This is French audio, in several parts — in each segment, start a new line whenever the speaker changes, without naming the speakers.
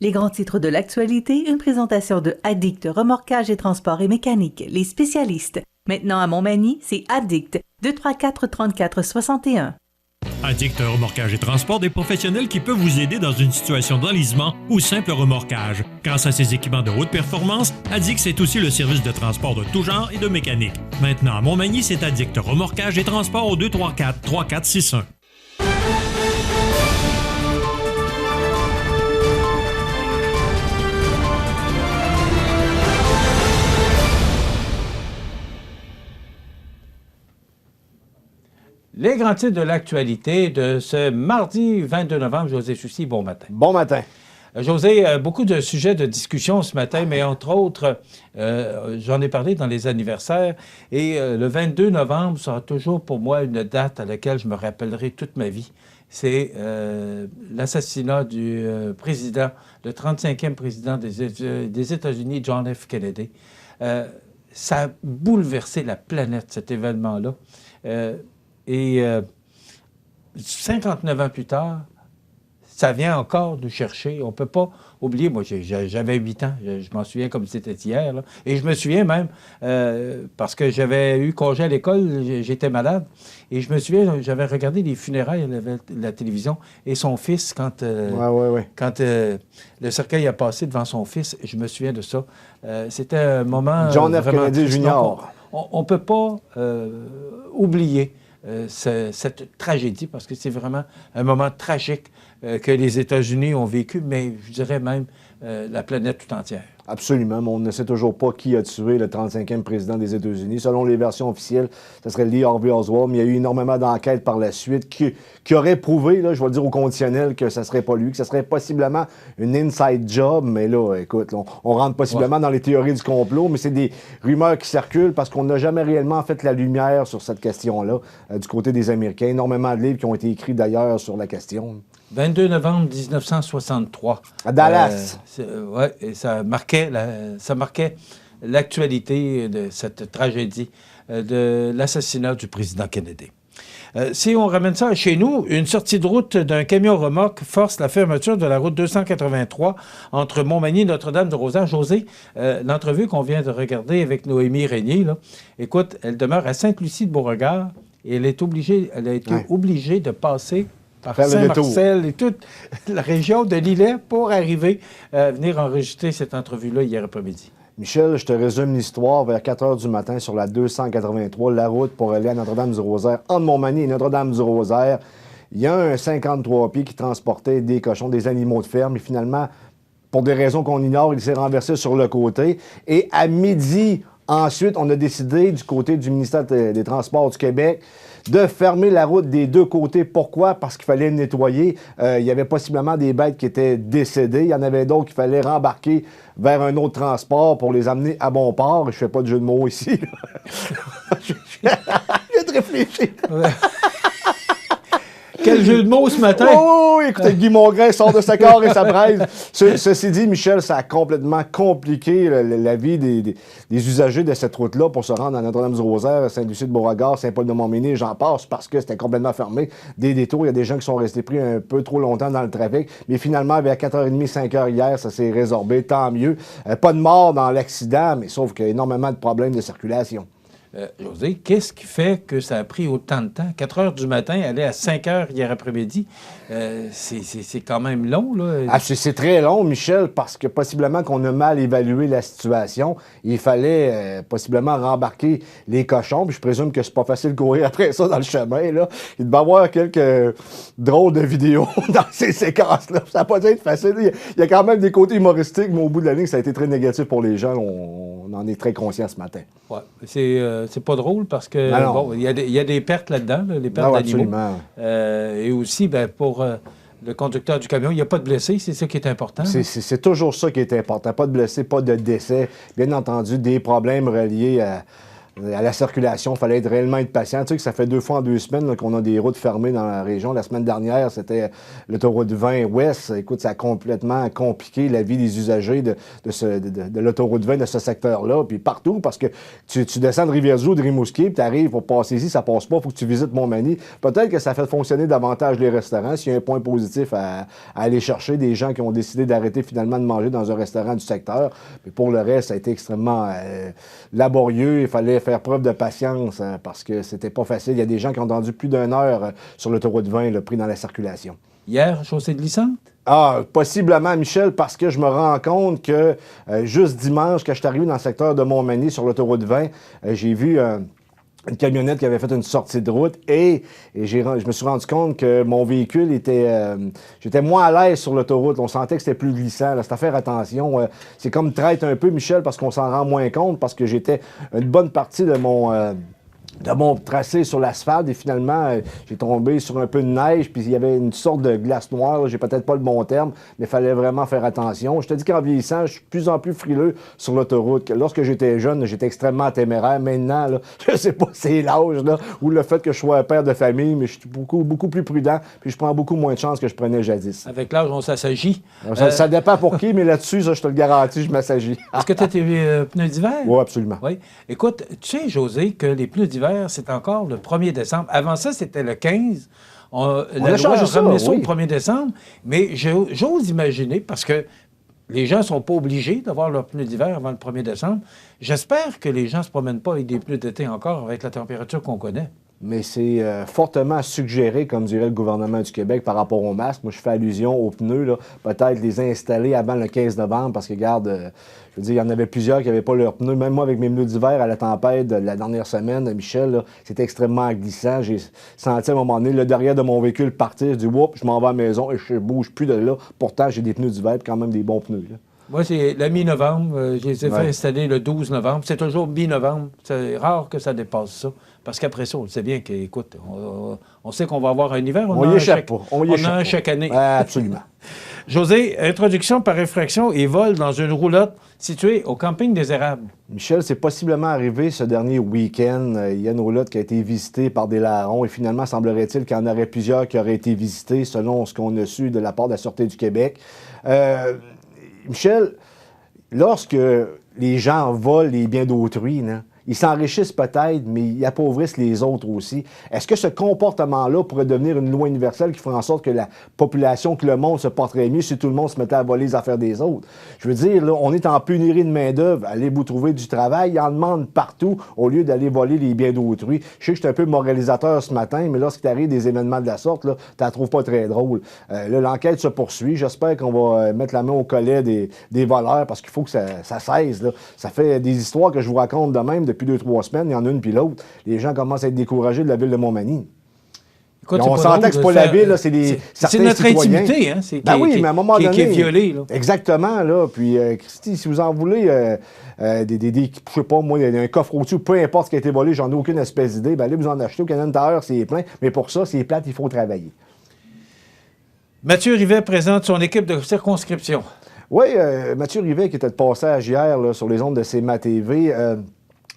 Les grands titres de l'actualité, une présentation de Addict Remorquage et Transport et Mécanique, les spécialistes. Maintenant à Montmagny, c'est Addict, 234-34-61.
Addict Remorquage et Transport, des professionnels qui peuvent vous aider dans une situation d'enlisement ou simple remorquage. Grâce à ses équipements de haute performance, Addict, c'est aussi le service de transport de tout genre et de mécanique. Maintenant à Montmagny, c'est Addict Remorquage et Transport au 234-3461.
Les grands titres de l'actualité de ce mardi 22 novembre. José Soucy, bon matin.
Bon matin.
José, beaucoup de sujets de discussion ce matin, mais entre autres, j'en ai parlé dans les anniversaires, et le 22 novembre sera toujours pour moi une date à laquelle je me rappellerai toute ma vie. C'est l'assassinat du président, le 35e président des États-Unis, John F. Kennedy. Ça a bouleversé la planète, cet événement-là. Et 59 ans plus tard, ça vient encore nous chercher. On ne peut pas oublier. Moi, j'avais 8 ans. Je m'en souviens comme si c'était hier. Là. Et je me souviens même, parce que j'avais eu congé à l'école, j'étais malade. Et je me souviens, j'avais regardé les funérailles à la télévision. Et son fils, quand le cercueil a passé devant son fils, je me souviens de ça. C'était un moment...
John F. Kennedy Jr.
On ne peut pas oublier cette tragédie, parce que c'est vraiment un moment tragique que les États-Unis ont vécu, mais je dirais même la planète tout entière.
Absolument, mais on ne sait toujours pas qui a tué le 35e président des États-Unis. Selon les versions officielles, ce serait Lee Harvey Oswald, mais il y a eu énormément d'enquêtes par la suite qui auraient prouvé, là, je vais le dire au conditionnel, que ce ne serait pas lui, que ce serait possiblement une inside job, mais là, écoute, on rentre possiblement dans les théories du complot, mais c'est des rumeurs qui circulent parce qu'on n'a jamais réellement fait la lumière sur cette question-là du côté des Américains. Énormément de livres qui ont été écrits d'ailleurs sur la question.
22 novembre 1963.
À Dallas.
Oui, et ça marquait l'actualité de cette tragédie de l'assassinat du président Kennedy. Si on ramène ça chez nous, une sortie de route d'un camion remorque force la fermeture de la route 283 entre Montmagny et Notre-Dame-du-Rosaire. José, l'entrevue qu'on vient de regarder avec Noémie Régnier, là, écoute, elle demeure à Sainte-Lucie-de-Beauregard et elle a été obligée de passer par Saint-Marcel et toute la région de l'Îlet pour arriver à venir enregistrer cette entrevue-là hier après-midi.
Michel, je te résume l'histoire. Vers 4 heures du matin, sur la 283, la route pour aller à Notre-Dame-du-Rosaire, entre Montmagny et Notre-Dame-du-Rosaire, il y a un 53 pieds qui transportait des cochons, des animaux de ferme. Et finalement, pour des raisons qu'on ignore, il s'est renversé sur le côté. Et à midi, ensuite, on a décidé, du côté du ministère des Transports du Québec, de fermer la route des deux côtés. Pourquoi? Parce qu'il fallait nettoyer. Il y avait possiblement des bêtes qui étaient décédées. Il y en avait d'autres qu'il fallait rembarquer vers un autre transport pour les amener à bon port. Je fais pas de jeu de mots ici. Je viens de réfléchir.
Quel jeu de mots ce matin!
Oh, écoutez, Guy Mongrain sort de sa corps et sa braise. Ceci dit, Michel, ça a complètement compliqué la vie des usagers de cette route-là pour se rendre à Notre-Dame-du-Rosaire, Sainte-Lucie-de-Beauregard, Saint-Paul-de-Montmény, j'en passe, parce que c'était complètement fermé. Des détours, il y a des gens qui sont restés pris un peu trop longtemps dans le trafic. Mais finalement, vers 4h30, 5h hier, ça s'est résorbé, tant mieux. Pas de mort dans l'accident, mais sauf qu'il y a énormément de problèmes de circulation.
José, qu'est-ce qui fait que ça a pris autant de temps? 4 heures du matin, aller à 5 heures hier après-midi, c'est quand même long, là.
Ah, c'est très long, Michel, parce que possiblement qu'on a mal évalué la situation. Il fallait possiblement rembarquer les cochons, puis je présume que c'est pas facile de courir après ça dans le chemin, là. Il devait y avoir quelques drôles de vidéos dans ces séquences-là. Ça n'a pas dû être facile. Il y a quand même des côtés humoristiques, mais au bout de la ligne, ça a été très négatif pour les gens. On en est très conscient ce matin.
Ouais, c'est pas drôle parce que bon, il y a des pertes là-dedans, là, les pertes d'animaux. Et aussi, pour le conducteur du camion, il n'y a pas de blessés, c'est ça qui est important.
C'est toujours ça qui est important. Pas de blessés, pas de décès. Bien entendu, des problèmes reliés à la circulation. Il fallait réellement être patient. Tu sais que ça fait 2 fois en 2 semaines là, qu'on a des routes fermées dans la région. La semaine dernière, c'était l'autoroute 20 Ouest. Écoute, ça a complètement compliqué la vie des usagers de l'autoroute 20 de ce secteur-là. Puis partout, parce que tu descends de Rivière-du-Loup, de Rimouski, puis tu arrives pour passer ici, ça passe pas. Il faut que tu visites Montmagny. Peut-être que ça fait fonctionner davantage les restaurants. S'il y a un point positif à aller chercher des gens qui ont décidé d'arrêter finalement de manger dans un restaurant du secteur. Mais pour le reste, ça a été extrêmement laborieux. Il fallait faire preuve de patience parce que c'était pas facile. Il y a des gens qui ont attendu plus d'1 heure sur l'autoroute 20, pris dans la circulation.
Hier, chaussée glissante?
Ah, possiblement, Michel, parce que je me rends compte que juste dimanche, quand je suis arrivé dans le secteur de Montmagny sur l'autoroute 20, j'ai vu une camionnette qui avait fait une sortie de route et je me suis rendu compte que mon véhicule était... j'étais moins à l'aise sur l'autoroute. On sentait que c'était plus glissant. C'est à faire attention. C'est comme traite un peu, Michel, parce qu'on s'en rend moins compte, parce que j'étais une bonne partie de mon tracé sur l'asphalte et finalement, j'ai tombé sur un peu de neige puis il y avait une sorte de glace noire. J'ai peut-être pas le bon terme, mais il fallait vraiment faire attention. Je te dis qu'en vieillissant, je suis de plus en plus frileux sur l'autoroute. Lorsque j'étais jeune, j'étais extrêmement téméraire. Maintenant, là, je sais pas si c'est l'âge là, ou le fait que je sois un père de famille, mais je suis beaucoup, beaucoup plus prudent puis je prends beaucoup moins de chances que je prenais jadis.
Avec l'âge, on s'assagit.
Ça dépend pour qui, mais là-dessus, ça, je te le garantis, je m'assagis.
Est-ce que tu as tes pneus d'hiver?
Oui, absolument.
Oui. Écoute, tu sais, José, que les pneus d'hiver, c'est encore le 1er décembre. Avant ça, c'était le 15. La loi a ramené ça au 1er décembre. Mais j'ose imaginer, parce que les gens ne sont pas obligés d'avoir leurs pneus d'hiver avant le 1er décembre. J'espère que les gens ne se promènent pas avec des pneus d'été encore, avec la température qu'on connaît.
Mais c'est fortement suggéré, comme dirait le gouvernement du Québec, par rapport aux masques. Moi, je fais allusion aux pneus, là, peut-être les installer avant le 15 novembre, parce que, regarde, je veux dire, il y en avait plusieurs qui n'avaient pas leurs pneus. Même moi, avec mes pneus d'hiver à la tempête de la dernière semaine, Michel, c'était extrêmement glissant. J'ai senti à un moment donné le derrière de mon véhicule partir. Je dis, oups, je m'en vais à la maison et je ne bouge plus de là. Pourtant, j'ai des pneus d'hiver et quand même des bons pneus. Là.
Moi, c'est la mi-novembre. Je les ai fait installer le 12 novembre. C'est toujours mi-novembre. C'est rare que ça dépasse ça. Parce qu'après ça, on sait bien qu'écoute, on sait qu'on va avoir un hiver.
On y échappe pas.
On y en a un chaque année.
Absolument.
José, introduction par infraction et vol dans une roulotte située au camping des Érables.
Michel, c'est possiblement arrivé ce dernier week-end. Il y a une roulotte qui a été visitée par des larrons et finalement, semblerait-il qu'il y en aurait plusieurs qui auraient été visités selon ce qu'on a su de la part de la Sûreté du Québec. Michel, lorsque les gens volent les biens d'autrui, ils s'enrichissent peut-être, mais ils appauvrissent les autres aussi. Est-ce que ce comportement-là pourrait devenir une loi universelle qui ferait en sorte que la population, que le monde se porterait mieux si tout le monde se mettait à voler les affaires des autres? Je veux dire, là, on est en pénurie de main-d'œuvre. Allez-vous trouver du travail? Ils en demandent partout au lieu d'aller voler les biens d'autrui. Je sais que je suis un peu moralisateur ce matin, mais lorsqu'il t'arrive des événements de la sorte, tu la trouves pas très drôle. Là, l'enquête se poursuit. J'espère qu'on va mettre la main au collet des voleurs parce qu'il faut que ça cesse. Là. Ça fait des histoires que je vous raconte de même depuis 2-3 semaines, il y en a une puis l'autre. Les gens commencent à être découragés de la ville de Montmagny.
Écoute,
on s'entend que c'est pas la ville, c'est
c'est notre
citoyens.
intimité, hein?
Mais à un moment donné,
qui est violée. Là.
Exactement, là. Puis, Christy, si vous en voulez, je sais pas, moi, un coffre au-dessus, peu importe ce qui a été volé, j'en ai aucune espèce d'idée, allez vous en acheter au Canadian Tire, c'est plein. Mais pour ça, c'est plate, il faut travailler.
Mathieu Rivet présente son équipe de circonscription.
Oui, Mathieu Rivet, qui était de passage hier là, sur les ondes de CMA TV,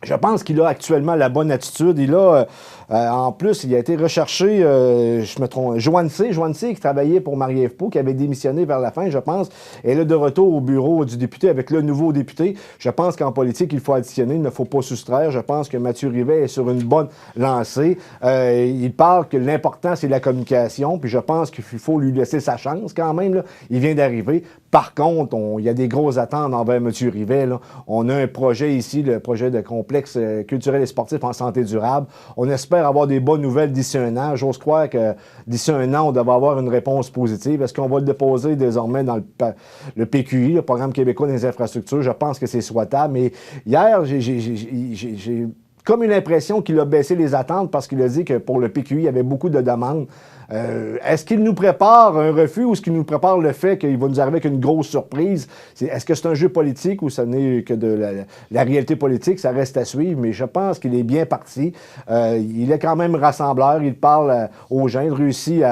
je pense qu'il a actuellement la bonne attitude. Il a, en plus, il a été recherché, je me trompe, Joanne C, qui travaillait pour Marie-Ève Pau, qui avait démissionné vers la fin, je pense. Elle est de retour au bureau du député avec le nouveau député. Je pense qu'en politique, il faut additionner, il ne faut pas soustraire. Je pense que Mathieu Rivet est sur une bonne lancée. Il parle que l'important, c'est la communication, puis je pense qu'il faut lui laisser sa chance quand même. Là. Il vient d'arriver. Par contre, il y a des grosses attentes envers M. Rivet. Là. On a un projet ici, le projet de complexe culturel et sportif en santé durable. On espère avoir des bonnes nouvelles d'ici 1 an. J'ose croire que d'ici 1 an, on devrait avoir une réponse positive. Est-ce qu'on va le déposer désormais dans le PQI, le Programme québécois des infrastructures? Je pense que c'est souhaitable. Mais hier, j'ai comme une impression qu'il a baissé les attentes parce qu'il a dit que pour le PQI, il y avait beaucoup de demandes. Est-ce qu'il nous prépare un refus ou est-ce qu'il nous prépare le fait qu'il va nous arriver avec une grosse surprise? Est-ce que c'est un jeu politique ou ce n'est que de la réalité politique? Ça reste à suivre, mais je pense qu'il est bien parti. Il est quand même rassembleur. Il parle aux gens. Il réussit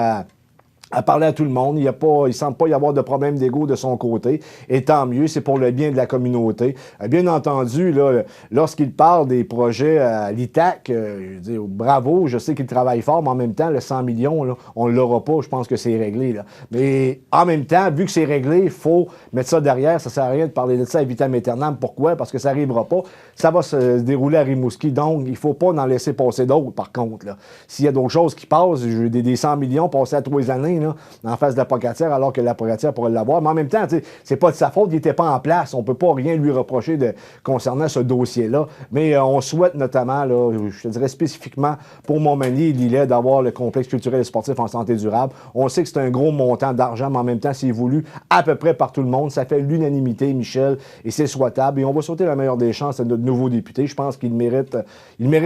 à parler à tout le monde. Il ne semble pas y avoir de problème d'ego de son côté. Et tant mieux, c'est pour le bien de la communauté. Bien entendu, là, lorsqu'il parle des projets à l'ITAC, je dis bravo, je sais qu'il travaille fort, mais en même temps, le 100 millions, là, on ne l'aura pas. Je pense que c'est réglé. Là. Mais en même temps, vu que c'est réglé, il faut mettre ça derrière. Ça ne sert à rien de parler de ça à vitam aeternam. Pourquoi? Parce que ça n'arrivera pas. Ça va se dérouler à Rimouski. Donc, il ne faut pas en laisser passer d'autres, par contre. S'il y a d'autres choses qui passent, des 100 millions passés à 3 années, là, en face de la Pocatière, alors que la Pocatière pourrait l'avoir. Mais en même temps, c'est pas de sa faute, il n'était pas en place. On ne peut pas rien lui reprocher concernant ce dossier-là. Mais on souhaite notamment, là, je te dirais spécifiquement pour Montmagny et Lillet, d'avoir le complexe culturel et sportif en santé durable. On sait que c'est un gros montant d'argent, mais en même temps, c'est voulu à peu près par tout le monde. Ça fait l'unanimité, Michel, et c'est souhaitable. Et on va souhaiter la meilleure des chances à notre nouveau député. Je pense qu'il mérite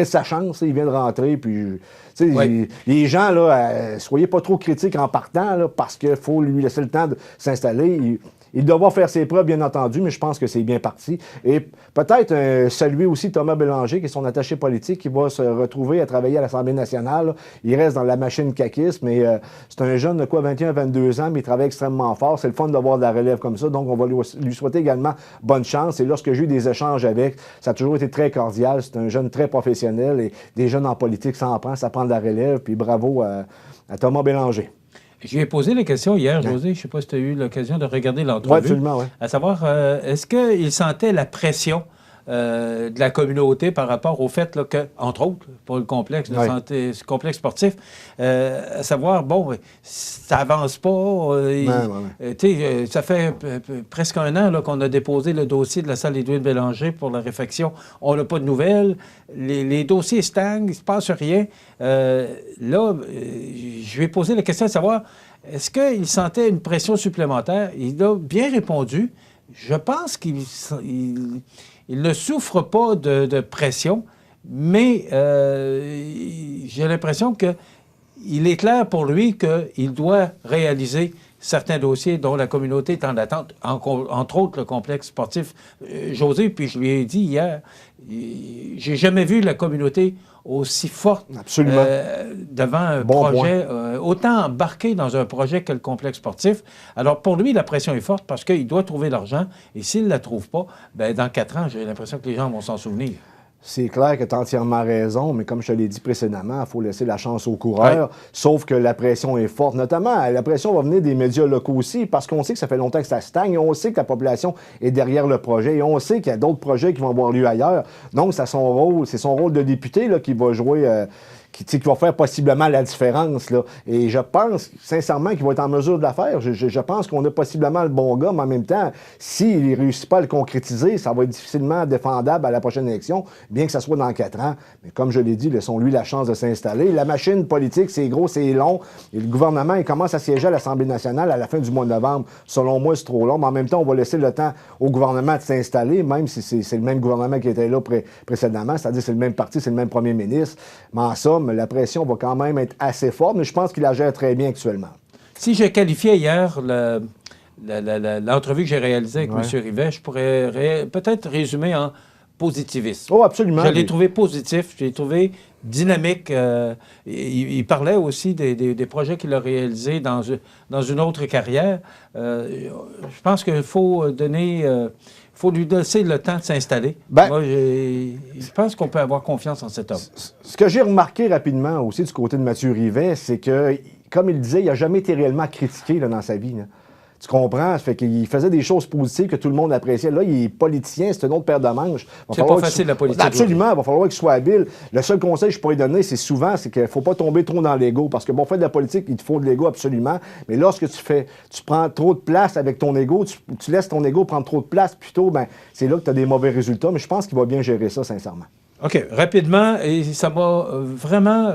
sa chance. Il vient de rentrer, puis... Oui. Les gens, là, soyez pas trop critiques en partant, là, parce qu'il faut lui laisser le temps de s'installer. Il doit faire ses preuves, bien entendu, mais je pense que c'est bien parti. Et peut-être saluer aussi Thomas Bélanger, qui est son attaché politique, qui va se retrouver à travailler à l'Assemblée nationale. Là. Il reste dans la machine caquiste, mais c'est un jeune de 21-22 ans, mais il travaille extrêmement fort. C'est le fun d'avoir de la relève comme ça, donc on va lui souhaiter également bonne chance. Et lorsque j'ai eu des échanges avec, ça a toujours été très cordial. C'est un jeune très professionnel et des jeunes en politique, ça en prend, ça prend de la relève. Puis bravo à Thomas Bélanger.
Je lui ai posé la question hier, José, je ne sais pas si tu as eu l'occasion de regarder l'entrevue.
Oui, absolument, oui.
À savoir, est-ce qu'il sentait la pression de la communauté par rapport au fait là, que, entre autres, pour le complexe de santé, ce complexe sportif, à savoir, bon, ça avance pas. Ça fait presque un an là, qu'on a déposé le dossier de la salle Édouard Bélanger pour la réfection. On n'a pas de nouvelles. Les dossiers stagnent, il ne se passe rien. Là, je lui ai posé la question de savoir, est-ce qu'il sentait une pression supplémentaire? Il a bien répondu. Je pense qu'il ne souffre pas de pression, mais j'ai l'impression qu'il est clair pour lui qu'il doit réaliser certains dossiers dont la communauté est en attente, entre autres le complexe sportif. José, puis je lui ai dit hier, j'ai jamais vu la communauté aussi forte devant un projet, autant embarqué dans un projet que le complexe sportif. Alors, pour lui, la pression est forte parce qu'il doit trouver l'argent. Et s'il ne la trouve pas, bien, dans 4 ans, j'ai l'impression que les gens vont s'en souvenir.
C'est clair que tu as entièrement raison, mais comme je te l'ai dit précédemment, il faut laisser la chance aux coureurs, sauf que la pression est forte. Notamment, la pression va venir des médias locaux aussi, parce qu'on sait que ça fait longtemps que ça stagne, et on sait que la population est derrière le projet, et on sait qu'il y a d'autres projets qui vont avoir lieu ailleurs. Donc, c'est son rôle de député là, qui va jouer... qui va faire possiblement la différence. Là. Et je pense, sincèrement, qu'il va être en mesure de la faire. Je pense qu'on a possiblement le bon gars, mais en même temps, s'il ne réussit pas à le concrétiser, ça va être difficilement défendable à la prochaine élection, bien que ça soit dans 4 ans. Mais comme je l'ai dit, laissons-lui la chance de s'installer. La machine politique, c'est gros, c'est long. Et le gouvernement, il commence à siéger à l'Assemblée nationale à la fin du mois de novembre. Selon moi, c'est trop long. Mais en même temps, on va laisser le temps au gouvernement de s'installer, même si c'est le même gouvernement qui était là précédemment. C'est-à-dire c'est le même parti, c'est le même premier ministre. Mais en somme, la pression va quand même être assez forte, mais je pense qu'il la gère très bien actuellement.
Si je qualifiais hier l'entrevue que j'ai réalisée avec M. Rivet, je pourrais peut-être résumer en positiviste.
Oh, absolument.
Je l'ai trouvé positif, je l'ai trouvé dynamique. Il parlait aussi des projets qu'il a réalisés dans une autre carrière. Je pense qu'il faut donner... faut lui laisser le temps de s'installer. Moi, je pense qu'on peut avoir confiance en cet homme.
Ce que j'ai remarqué rapidement aussi du côté de Mathieu Rivet, c'est que, comme il disait, il n'a jamais été réellement critiqué là, dans sa vie. Là. Tu comprends? Ça fait qu'il faisait des choses positives que tout le monde appréciait. Là, il est politicien, c'est une autre paire de manches.
C'est pas facile, la politique.
Absolument, il va falloir qu'il soit habile. Le seul conseil que je pourrais donner, c'est qu'il ne faut pas tomber trop dans l'ego. Parce que, bon, faire de la politique, il te faut de l'ego absolument. Mais lorsque tu prends trop de place avec ton ego, tu laisses ton ego prendre trop de place, plutôt, ben, c'est là que tu as des mauvais résultats. Mais je pense qu'il va bien gérer ça, sincèrement.
OK. Rapidement, et ça m'a vraiment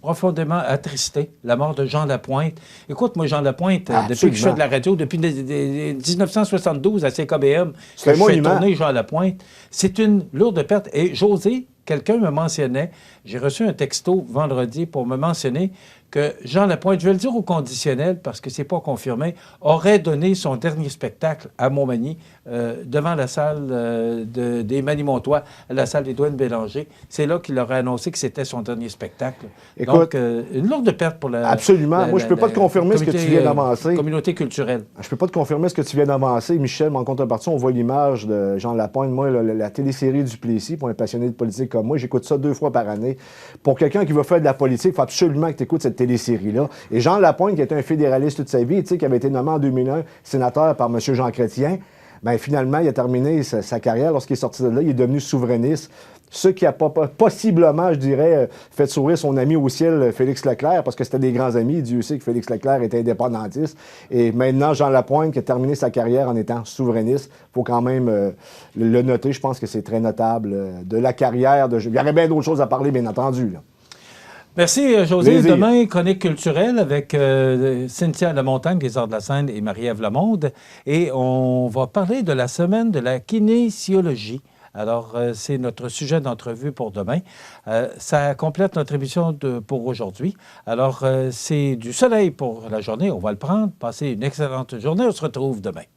profondément attristé, la mort de Jean Lapointe. Écoute, moi, Jean Lapointe, depuis que je fais de la radio, depuis 1972 à CKBM, que je fais tourner Jean Lapointe, c'est une lourde perte. Et José, quelqu'un me mentionnait, j'ai reçu un texto vendredi pour me mentionner que Jean Lapointe, je vais le dire au conditionnel parce que c'est pas confirmé, aurait donné son dernier spectacle à Montmagny devant la salle des Manimontois, la salle d'Édouard Bélanger. C'est là qu'il aurait annoncé que c'était son dernier spectacle.
Écoute,
donc, une lourde perte pour la...
Absolument. Moi, je ne peux pas te confirmer ce que tu viens d'avancer.
Communauté culturelle.
Je ne peux pas te confirmer ce que tu viens d'avancer, Michel, mais en contrepartie, on voit l'image de Jean Lapointe. Moi, la télésérie du Plessis, pour un passionné de politique comme moi, j'écoute ça 2 fois par année. Pour quelqu'un qui veut faire de la politique, il faut absolument que tu écoutes cette télésérie-là. Et Jean Lapointe, qui était un fédéraliste toute sa vie, qui avait été nommé en 2001 sénateur par M. Jean Chrétien, bien, finalement, il a terminé sa carrière. Lorsqu'il est sorti de là, il est devenu souverainiste. Ce qui a possiblement, je dirais, fait sourire son ami au ciel, Félix Leclerc, parce que c'était des grands amis. Dieu sait que Félix Leclerc était indépendantiste. Et maintenant, Jean Lapointe, qui a terminé sa carrière en étant souverainiste, il faut quand même le noter. Je pense que c'est très notable de la carrière. Il y aurait bien d'autres choses à parler, bien entendu, là.
Merci, José.
Plaisir.
Demain, chronique culturelle avec Cynthia Lamontagne des Arts de la Scène et Marie-Ève Lamonde. Et on va parler de la semaine de la kinésiologie. Alors, c'est notre sujet d'entrevue pour demain. Ça complète notre émission pour aujourd'hui. Alors, c'est du soleil pour la journée. On va le prendre. Passez une excellente journée. On se retrouve demain.